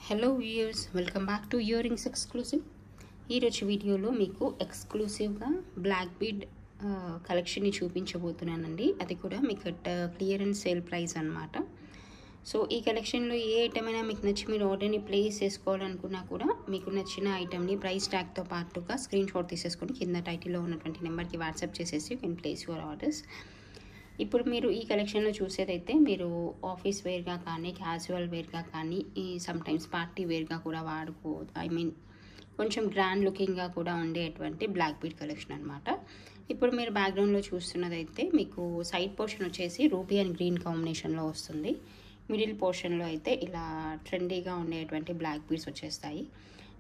Hello viewers, welcome back to ear rings exclusive. ఈరోజు వీడియోలో మీకు ఎక్స్క్లూసివ్గా బ్లాక్ బీడ్ కలెక్షన్ని చూపించబోతున్నానండి. అది కూడా మీకు క్లియరెన్స్ సేల్ ప్రైస్ అనమాట. సో ఈ కలెక్షన్లో ఏ ఐటమ్ అయినా మీకు నచ్చి మీరు ఆర్డర్ని ప్లేస్ చేసుకోవాలనుకున్నా కూడా మీకు నచ్చిన ఐటమ్ని ప్రైస్ ట్యాగ్తో పాటుగా స్క్రీన్ షాట్ తీసేసుకొని కింద టైటిల్లో ఉన్నటువంటి నెంబర్కి వాట్సాప్ చేసేసి you can place your orders. ఇప్పుడు మీరు ఈ కలెక్షన్లో చూసేదైతే మీరు ఆఫీస్ వేర్గా కానీ క్యాజువల్ వేర్గా కానీ సమ్టైమ్స్ పార్టీ వేర్గా కూడా కొంచెం గ్రాండ్ లుకింగ్గా కూడా ఉండేటువంటి బ్లాక్ బీడ్ కలెక్షన్ అనమాట. ఇప్పుడు మీరు బ్యాక్గ్రౌండ్లో చూస్తున్నదైతే మీకు సైడ్ పోర్షన్ వచ్చేసి రూబీ అండ్ గ్రీన్ కాంబినేషన్లో వస్తుంది. మిడిల్ పోర్షన్లో అయితే ఇలా ట్రెండీగా ఉండేటువంటి బ్లాక్ బీడ్స్ వచ్చేస్తాయి.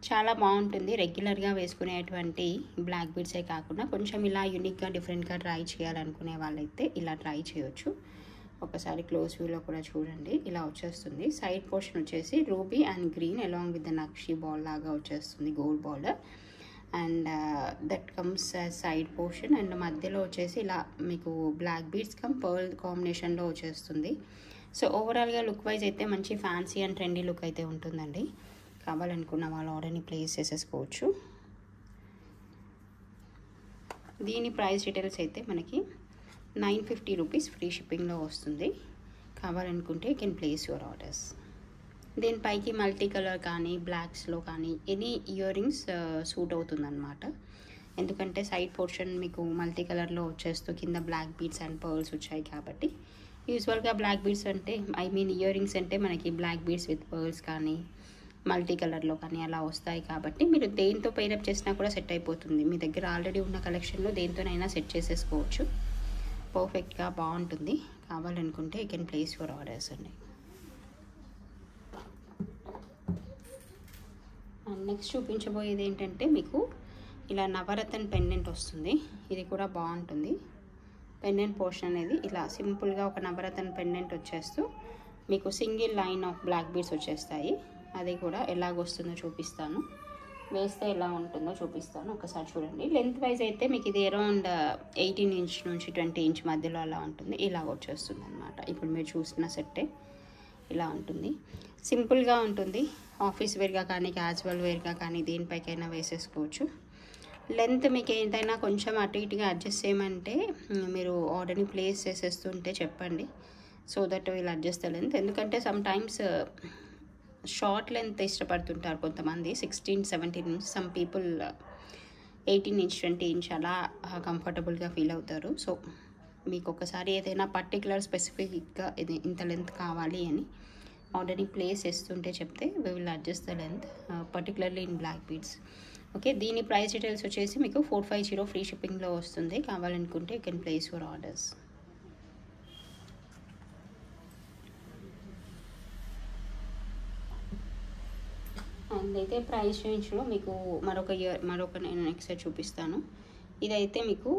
చాలా బాగుంటుంది. రెగ్యులర్గా వేసుకునేటువంటి బ్లాక్ బీడ్సే కాకుండా కొంచెం ఇలా యూనిక్గా డిఫరెంట్గా ట్రై చేయాలనుకునే వాళ్ళైతే ఇలా ట్రై చేయొచ్చు. ఒకసారి క్లోజ్ వ్యూలో కూడా చూడండి, ఇలా వచ్చేస్తుంది. సైడ్ పోర్షన్ వచ్చేసి ruby and green along with the nakshi ball లాగా వచ్చేస్తుంది, gold border. And that comes side portion. And మధ్యలో వచ్చేసి ఇలా మీకు బ్లాక్ బీడ్స్ కమ్ పర్ల్ కాంబినేషన్లో వచ్చేస్తుంది. సో ఓవరాల్గా లుక్ వైజ్ అయితే మంచి ఫ్యాన్సీ అండ్ ట్రెండీ లుక్ అయితే ఉంటుందండి. కావాలనుకున్న వాళ్ళు ఆర్డర్ని ప్లేస్ చేసేసుకోవచ్చు. దీని ప్రైస్ డీటెయిల్స్ అయితే మనకి 950 రూపీస్ ఫ్రీ షిప్పింగ్లో వస్తుంది. కావాలనుకుంటే you can place your orders. దీనిపైకి మల్టీ కలర్ కానీ బ్లాక్స్లో కానీ ఎనీ ఇయర్ రింగ్స్ సూట్ అవుతుందన్నమాట. ఎందుకంటే సైడ్ పోర్షన్ మీకు మల్టీ కలర్లో వచ్చేస్తూ కింద బ్లాక్ బీడ్స్ అండ్ పర్ల్స్ వచ్చాయి కాబట్టి యూజువల్గా బ్లాక్ బీడ్స్ అంటే ఇయర్ రింగ్స్ అంటే మనకి బ్లాక్ బీడ్స్ విత్ పర్ల్స్ కానీ మల్టీ కలర్లో కానీ అలా వస్తాయి కాబట్టి మీరు దేంతో పైరప్ చేసినా కూడా సెట్ అయిపోతుంది. మీ దగ్గర ఆల్రెడీ ఉన్న కలెక్షన్లో దేంతోనైనా సెట్ చేసేసుకోవచ్చు. పర్ఫెక్ట్గా బాగుంటుంది. కావాలనుకుంటే you can place your orders అండి. అండ్ నెక్స్ట్ చూపించబోయేది ఏంటంటే మీకు ఇలా నవరత్న పెండెంట్ వస్తుంది. ఇది కూడా బాగుంటుంది. పెండెంట్ పోర్షన్ అనేది ఇలా సింపుల్గా ఒక నవరత్న పెండెంట్ వచ్చేస్తూ మీకు single line of black beads వచ్చేస్తాయి. అది కూడా ఎలాగొస్తుందో చూపిస్తాను, వేస్తే ఎలా ఉంటుందో చూపిస్తాను. ఒకసారి చూడండి. లెంత్ వైజ్ అయితే మీకు ఇది అరౌండ్ 18 ఇంచ్ నుంచి 20 ఇంచ్ మధ్యలో అలా ఉంటుంది. ఇలా వచ్చేస్తుంది అనమాట. ఇప్పుడు మీరు చూసిన సెట్టే ఇలా ఉంటుంది. సింపుల్గా ఉంటుంది. ఆఫీస్ వేర్గా కానీ క్యాజువల్ వేర్గా కానీ దేనిపైకైనా వేసేసుకోవచ్చు. లెంత్ మీకు ఏదైనా కొంచెం అటు ఇటుగా అడ్జస్ట్ చేయమంటే మీరు ఆర్డర్ని ప్లేస్ చేసేస్తుంటే చెప్పండి. So that will adjust the length. ఎందుకంటే సమ్ టైమ్స్ షార్ట్ లెంత్ ఇష్టపడుతుంటారు కొంతమంది, 16, 17 inch. Some people 18 inch 20 inch అలా కంఫర్టబుల్గా ఫీల్ అవుతారు. సో మీకు ఒకసారి ఏదైనా పర్టికులర్ స్పెసిఫిక్గా ఇది ఇంత లెంత్ కావాలి అని ఆర్డర్ని ప్లేస్ చేస్తుంటే చెప్తే we will adjust the length, particularly in black beads. Okay, దీని ప్రైస్ డీటెయిల్స్ వచ్చేసి మీకు 450 ఫ్రీ షిప్పింగ్లో వస్తుంది. కావాలనుకుంటే you can place your orders. And అయితే ప్రైస్ రేంజ్లో మీకు మరొక నేను నెక్స్ట్ చూపిస్తాను. ఇదైతే మీకు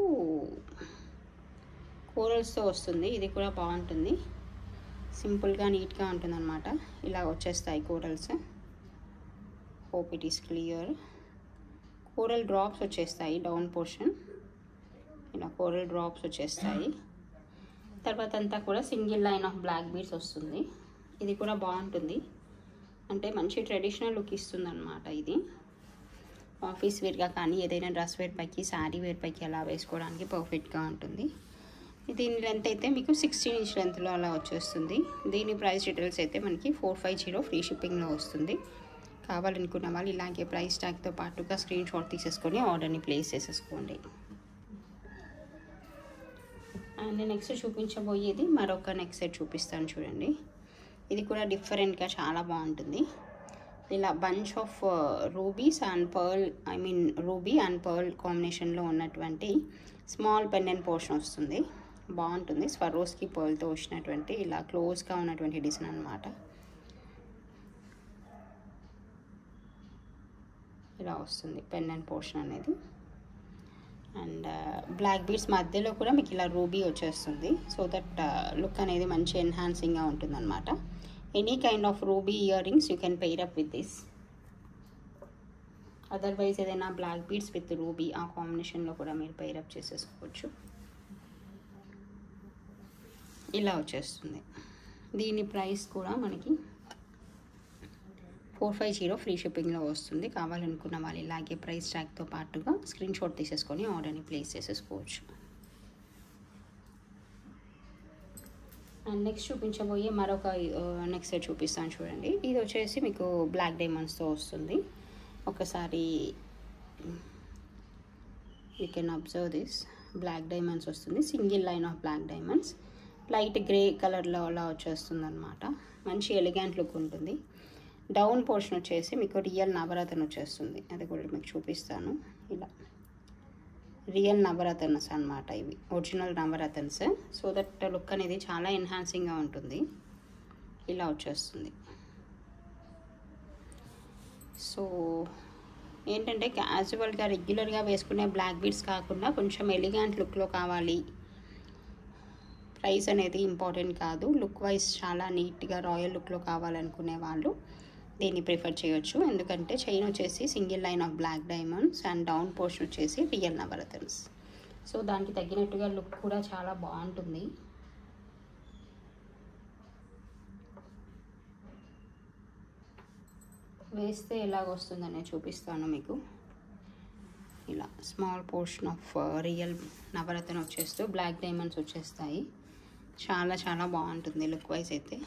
కోరల్స్తో వస్తుంది. ఇది కూడా బాగుంటుంది. సింపుల్గా నీట్గా ఉంటుంది అనమాట. ఇలా వచ్చేస్తాయి corals. Hope it is clear. Coral drops వచ్చేస్తాయి డౌన్ పోర్షన్. ఇలా కోరల్ డ్రాప్స్ వచ్చేస్తాయి. తర్వాత అంతా కూడా single line of black beads వస్తుంది. ఇది కూడా బాగుంటుంది. అంటే మంచి ట్రెడిషనల్ లుక్ ఇస్తుంది అనమాట. ఇది ఆఫీస్ వేర్గా కానీ ఏదైనా డ్రెస్ వేర్ పైకి శారీ వేర్ పైకి అలా వేసుకోవడానికి పర్ఫెక్ట్గా ఉంటుంది. దీని లెంత్ అయితే మీకు 16 ఇంచ్ లెంత్లో అలా వచ్చేస్తుంది. దీని ప్రైస్ డీటెయిల్స్ అయితే మనకి 450 ఫ్రీ షిప్పింగ్లో వస్తుంది. కావాలనుకున్న వాళ్ళు ఇలాగే ప్రైస్ ట్యాగ్తో పాటుగా స్క్రీన్ షాట్ తీసేసుకొని ఆర్డర్ని ప్లేస్ చేసేసుకోండి. అండ్ నెక్స్ట్ చూపించబోయేది మరొక నెక్స్ట్ సెట్ చూపిస్తాను చూడండి. ఇది కూడా డిఫరెంట్గా చాలా బాగుంటుంది. ఇలా bunch of rubies and pearl ruby and pearl కాంబినేషన్లో ఉన్నటువంటి స్మాల్ పెండెంట్ పోర్షన్ వస్తుంది. బాగుంటుంది. స్వరోస్కి పర్ల్తో వచ్చినటువంటి ఇలా క్లోజ్గా ఉన్నటువంటి డిజైన్ అనమాట. ఇలా వస్తుంది పెండెంట్ పోర్షన్ అనేది. అండ్ బ్లాక్ బీడ్స్ మధ్యలో కూడా మీకు ఇలా రూబీ వచ్చేస్తుంది. సో దట్ లుక్ అనేది మంచి ఎన్హాన్సింగ్గా ఉంటుందన్నమాట. Any kind of ruby ear rings you can pair up with this. Otherwise ఏదైనా బ్లాక్ బీడ్స్ విత్ రూబీ ఆ కాంబినేషన్లో కూడా మీరు పెయిర్ అప్ చేసేసుకోవచ్చు. ఇలా వచ్చేస్తుంది. దీని ప్రైస్ కూడా మనకి 450 ఫ్రీ షిప్పింగ్లో వస్తుంది. కావాలనుకున్న వాళ్ళు ఇలాగే ప్రైస్ ట్యాగ్తో పాటుగా స్క్రీన్ షాట్ తీసేసుకొని ఆర్డర్ని ప్లేస్ చేసేసుకోవచ్చు. అండ్ నెక్స్ట్ చూపించబోయే మరొక నెక్స్ట్ సెట్ చూపిస్తాను చూడండి. ఇది వచ్చేసి మీకు బ్లాక్ డైమండ్స్తో వస్తుంది. ఒకసారి you can observe this. Black diamonds వస్తుంది, single line of black diamonds, light grey కలర్లో అలా వచ్చేస్తుంది అనమాట. మంచి ఎలిగెంట్ లుక్ ఉంటుంది. డౌన్ పోర్షన్ వచ్చేసి మీకు రియల్ నవరత్న వచ్చేస్తుంది. అది కూడా మీకు చూపిస్తాను. ఇలా రియల్ నవరత్నస్ అనమాట, ఇవి ఒరిజినల్ నవరత్నస్. సో దట్ లుక్ అనేది చాలా ఎన్హాన్సింగ్గా ఉంటుంది. ఇలా వచ్చేస్తుంది. సో ఏంటంటే క్యాజువల్గా రెగ్యులర్గా వేసుకునే బ్లాక్ బీడ్స్ కాకుండా కొంచెం ఎలిగెంట్ లుక్లో కావాలి, ప్రైస్ అనేది ఇంపార్టెంట్ కాదు, లుక్ వైజ్ చాలా నీట్గా రాయల్ లుక్లో కావాలనుకునే వాళ్ళు దీన్ని ప్రిఫర్ చేయొచ్చు. ఎందుకంటే చైన్ వచ్చేసి single line of black diamonds and down portion వచ్చేసి రియల్ నవరత్నస్. సో దానికి తగ్గినట్టుగా లుక్ కూడా చాలా బాగుంటుంది. వేస్తే ఎలాగొస్తుందనే చూపిస్తాను మీకు. ఇలా స్మాల్ పోర్షన్ ఆఫ్ రియల్ నవరత్న వచ్చేస్తూ బ్లాక్ డైమండ్స్ వచ్చేస్తాయి. చాలా చాలా బాగుంటుంది లుక్ వైజ్ అయితే.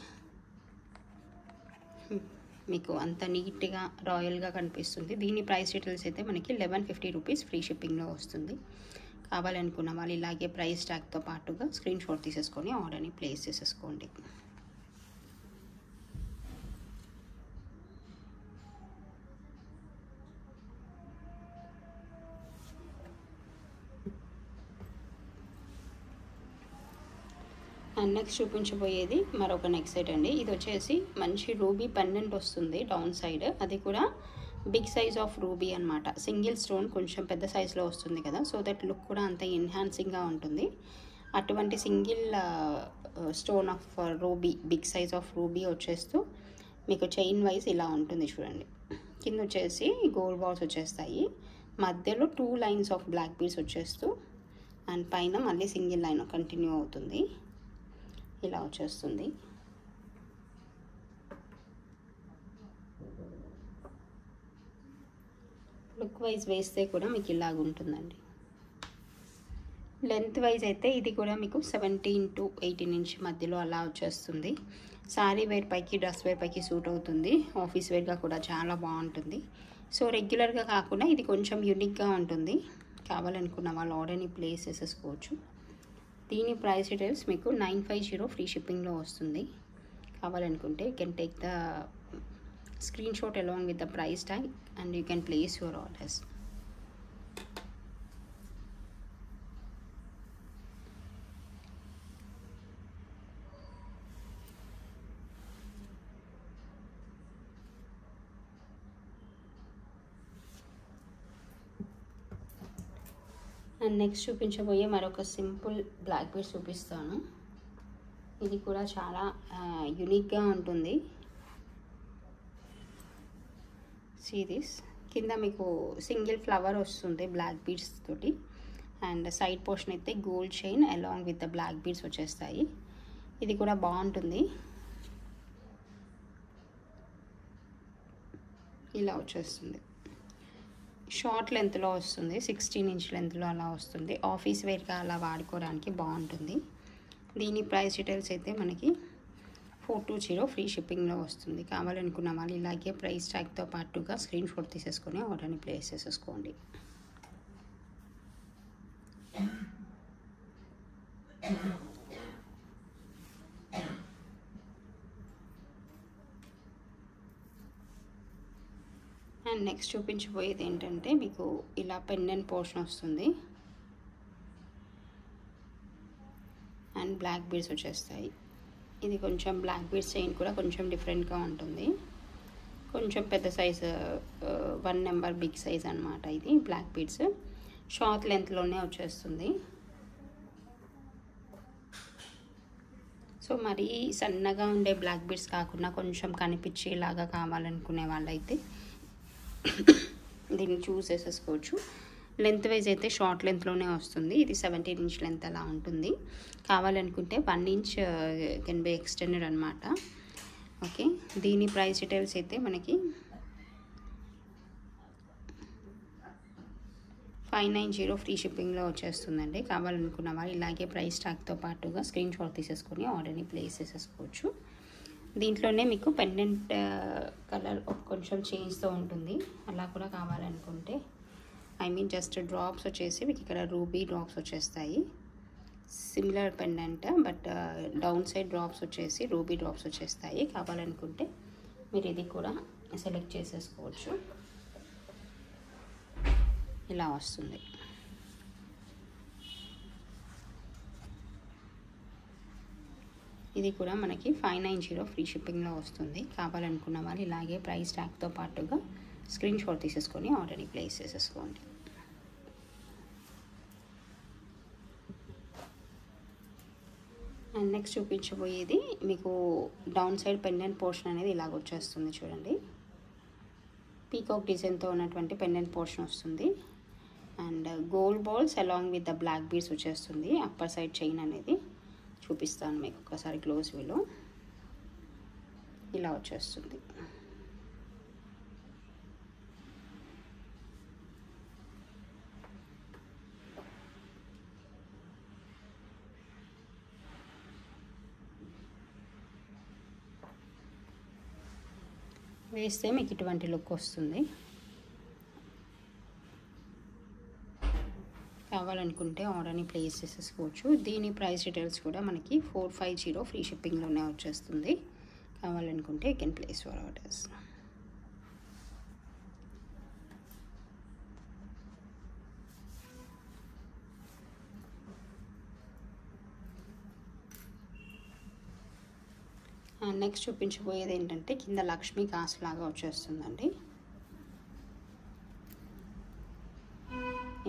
మీకు అంత నీట్గా రాయల్గా కనిపిస్తుంది. దీని ప్రైస్ డీటెయిల్స్ అయితే మనకి 1150 రూపీస్ ఫ్రీ షిప్పింగ్లో వస్తుంది. కావాలనుకున్న వాళ్ళు ఇలాగే ప్రైస్ ట్యాగ్తో పాటుగా స్క్రీన్ షాట్ తీసేసుకొని ఆర్డర్ని ప్లేస్ చేసేసుకోండి. అండ్ నెక్స్ట్ చూపించబోయేది మరొక నెక్ సెట్ అండి. ఇది వచ్చేసి మంచి రూబీ పెండెంట్ వస్తుంది డౌన్ సైడ్. అది కూడా బిగ్ సైజ్ ఆఫ్ రూబీ అనమాట. సింగిల్ స్టోన్ కొంచెం పెద్ద సైజులో వస్తుంది కదా, సో దట్ లుక్ కూడా అంత ఎన్హాన్సింగ్గా ఉంటుంది. అటువంటి single stone of ruby, big size of ruby వచ్చేస్తూ మీకు చైన్ వైజ్ ఇలా ఉంటుంది చూడండి. కింద వచ్చేసి గోల్డ్ బాల్స్ వచ్చేస్తాయి, మధ్యలో 2 లైన్స్ ఆఫ్ బ్లాక్ బీడ్స్ వచ్చేస్తూ అండ్ పైన మళ్ళీ సింగిల్ లైన్ కంటిన్యూ అవుతుంది. ఇలా వచ్చేస్తుంది. లుక్ వైజ్ వేస్తే కూడా మీకు ఇలాగ ఉంటుందండి. లెంత్ వైజ్ అయితే ఇది కూడా మీకు 17 to 18 ఇంచ్ మధ్యలో అలా వచ్చేస్తుంది. శారీ వేర్ పైకి, డ్రెస్ వేర్ పైకి సూట్ అవుతుంది. ఆఫీస్ వేర్గా కూడా చాలా బాగుంటుంది. సో రెగ్యులర్గా కాకుండా ఇది కొంచెం యూనిక్గా ఉంటుంది. కావాలనుకున్న వాళ్ళు ఆర్డర్ని ప్లేస్ చేసేసుకోవచ్చు. దీని ప్రైస్ డీటెయిల్స్ మీకు 950 ఫ్రీ షిప్పింగ్లో వస్తుంది. కావాలనుకుంటే you can take the screen shot along with the price tag and you can place your orders. And next చూపించబోయే మరొక సింపుల్ బ్లాక్ బీడ్స్ చూపిస్తాను. ఇది కూడా చాలా యూనిక్గా ఉంటుంది. See this. కింద మీకు సింగిల్ ఫ్లవర్ వస్తుంది బ్లాక్ బీడ్స్ తోటి అండ్ సైడ్ పోర్షన్ అయితే gold chain along with the black beads వచ్చేస్తాయి. ఇది కూడా బాగుంటుంది. ఇలా వచ్చేస్తుంది. షార్ట్ లెంత్లో వస్తుంది, 16 ఇంచ్ లెంత్లో అలా వస్తుంది. ఆఫీస్ వేర్గా అలా వాడుకోవడానికి బాగుంటుంది. దీని ప్రైస్ డీటెయిల్స్ అయితే మనకి 420 ఫ్రీ షిప్పింగ్లో వస్తుంది. కావాలనుకున్న వాళ్ళు ఇలాగే ప్రైస్ ట్యాగ్తో పాటుగా స్క్రీన్ షాట్ తీసేసుకొని ఆర్డర్ని ప్లేస్ చేసేసుకోండి. అండ్ నెక్స్ట్ చూపించబోయేది ఏంటంటే మీకు ఇలా పెండెంట్ పోర్షన్ వస్తుంది అండ్ బ్లాక్ బీడ్స్ వచ్చేస్తాయి. ఇది కొంచెం బ్లాక్ బీడ్స్ చైన్ కూడా కొంచెం డిఫరెంట్గా ఉంటుంది. కొంచెం పెద్ద సైజ్ 1 నెంబర్ బిగ్ సైజ్ అనమాట. ఇది బ్లాక్ బీడ్స్ షార్ట్ లెంత్లోనే వచ్చేస్తుంది. సో మరీ సన్నగా ఉండే బ్లాక్ బీడ్స్ కాకుండా కొంచెం కనిపించేలాగా కావాలనుకునే వాళ్ళైతే దీన్ని చూస్ చేసేసుకోవచ్చు. లెంత్ వైజ్ అయితే షార్ట్ లెంత్లోనే వస్తుంది. ఇది 17 ఇంచ్ లెంత్ అలా ఉంటుంది. కావాలనుకుంటే 1 ఇంచ్ కెన్ బి ఎక్స్టెండెడ్ అనమాట. ఓకే, దీని ప్రైస్ డీటెయిల్స్ అయితే మనకి 590 ఫ్రీ షిప్పింగ్లో వచ్చేస్తుందండి. కావాలనుకున్న వాళ్ళు ఇలాగే ప్రైస్ ట్యాగ్తో పాటుగా స్క్రీన్ షాట్ తీసేసుకొని ఆర్డర్ని ప్లేస్ చేసేసుకోవచ్చు. దీంట్లోనే మీకు పెండెంట్ కలర్ కొంచెం చేంజ్తో ఉంటుంది. అలా కూడా కావాలనుకుంటే జస్ట్ డ్రాప్స్ వచ్చేసి మీకు ఇక్కడ రూబీ డ్రాప్స్ వచ్చేస్తాయి. Similar pendant but down side drops వచ్చేసి రూబీ డ్రాప్స్ వచ్చేస్తాయి. కావాలనుకుంటే మీరు ఇది కూడా సెలెక్ట్ చేసేసుకోవచ్చు. ఇలా వస్తుంది. ఇది కూడా మనకి 590 ఫ్రీ షిప్పింగ్లో వస్తుంది. కావాలనుకున్న వాళ్ళు ఇలాగే ప్రైస్ ట్యాగ్తో పాటుగా స్క్రీన్ షాట్ తీసేసుకొని ఆర్డర్ని ప్లేస్ చేసేసుకోండి. అండ్ నెక్స్ట్ చూపించబోయేది మీకు డౌన్ సైడ్ పెండెంట్ పోర్షన్ అనేది ఇలాగ వచ్చేస్తుంది. చూడండి, పీకాక్ డిజైన్తో ఉన్నటువంటి పెండెంట్ పోర్షన్ వస్తుంది. And gold balls along with the black beads వచ్చేస్తుంది. అప్పర్ సైడ్ చైన్ అనేది చూపిస్తాను మీకు ఒకసారి క్లోజ్ వ్యూలో. ఇలా వచ్చేస్తుంది. వేస్తే మీకు ఇటువంటి లుక్ వస్తుంది. కావాలనుకుంటే ఆర్డర్ని ప్లేస్ చేసేసుకోవచ్చు. దీని ప్రైస్ డీటెయిల్స్ కూడా మనకి 450 ఫ్రీ షిప్పింగ్లోనే వచ్చేస్తుంది. కావాలనుకుంటే you can place your orders. And next చూపించబోయేది ఏంటంటే కింద లక్ష్మీ కాస్ లాగా వచ్చేస్తుందండి.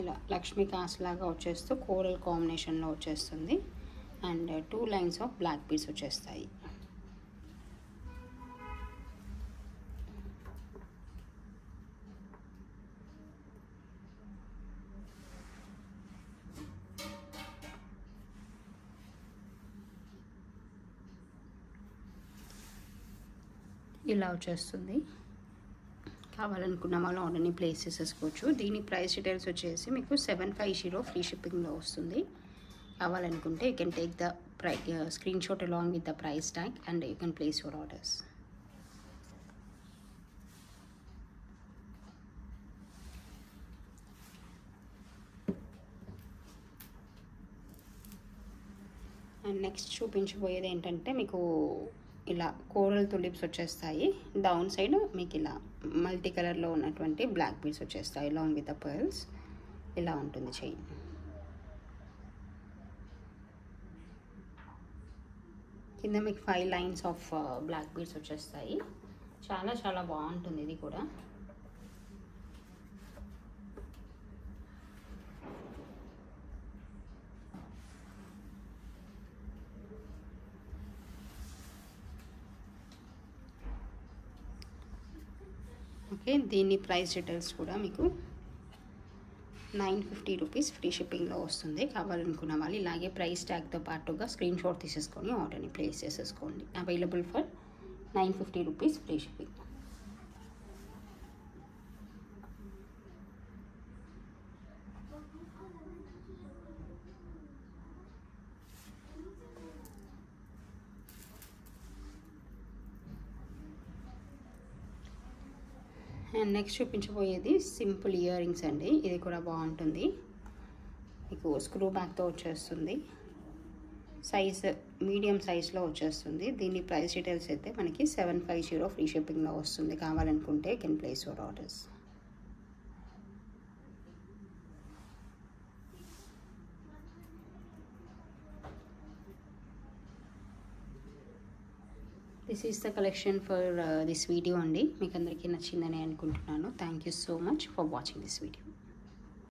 ఇలా లక్ష్మీ కాస్ లాగా వచ్చేస్తూ కోరల్ కాంబినేషన్లో వచ్చేస్తుంది. And 2 lines of black beads వచ్చేస్తాయి. ఇలా వచ్చేస్తుంది. కావాలనుకున్న వాళ్ళు ఆర్డర్ని ప్లేస్ చేసేసుకోవచ్చు. దీని ప్రైస్ డీటెయిల్స్ వచ్చేసి మీకు 750 ఫ్రీ షిప్పింగ్లో వస్తుంది. కావాలనుకుంటే you can take the screen shot along with the price tag and you can place your orders. And next చూపించబోయేది ఏంటంటే మీకు ఇలా కోరల్ తులిప్స్ వచ్చేస్తాయి. డౌన్ సైడ్ మీకు ఇలా మల్టీ కలర్లో ఉన్నటువంటి బ్లాక్ బీడ్స్ వచ్చేస్తాయి అలాంగ్ విత్ ద పర్ల్స్. ఇలా ఉంటుంది చైన్. కింద మీకు 5 లైన్స్ ఆఫ్ బ్లాక్ బీడ్స్ వచ్చేస్తాయి. చాలా చాలా బాగుంటుంది ఇది కూడా. ఓకే, దీని ప్రైస్ డీటెయిల్స్ కూడా మీకు 950 రూపీస్ ఫ్రీ షిప్పింగ్లో వస్తుంది. కావాలనుకున్న వాళ్ళు ఇలాగే ప్రైస్ ట్యాగ్తో పాటుగా స్క్రీన్ షాట్ తీసేసుకొని ఆర్డర్ని ప్లేస్ చేసేసుకోండి. Available for 950 rupees free shipping. And next చూపించబోయేది సింపుల్ ఇయర్ రింగ్స్ అండి. ఇది కూడా బాగుంటుంది. మీకు స్క్రూ బ్యాక్తో వచ్చేస్తుంది. సైజ్ మీడియం సైజ్లో వచ్చేస్తుంది. దీని ప్రైస్ డీటెయిల్స్ అయితే మనకి 750 ఫ్రీ షిప్పింగ్లో వస్తుంది. కావాలనుకుంటే can place your orders. This is the collection for this video అండి. మీకు అందరికీ నచ్చిందని అనుకుంటున్నాను. Thank you so much for watching this video.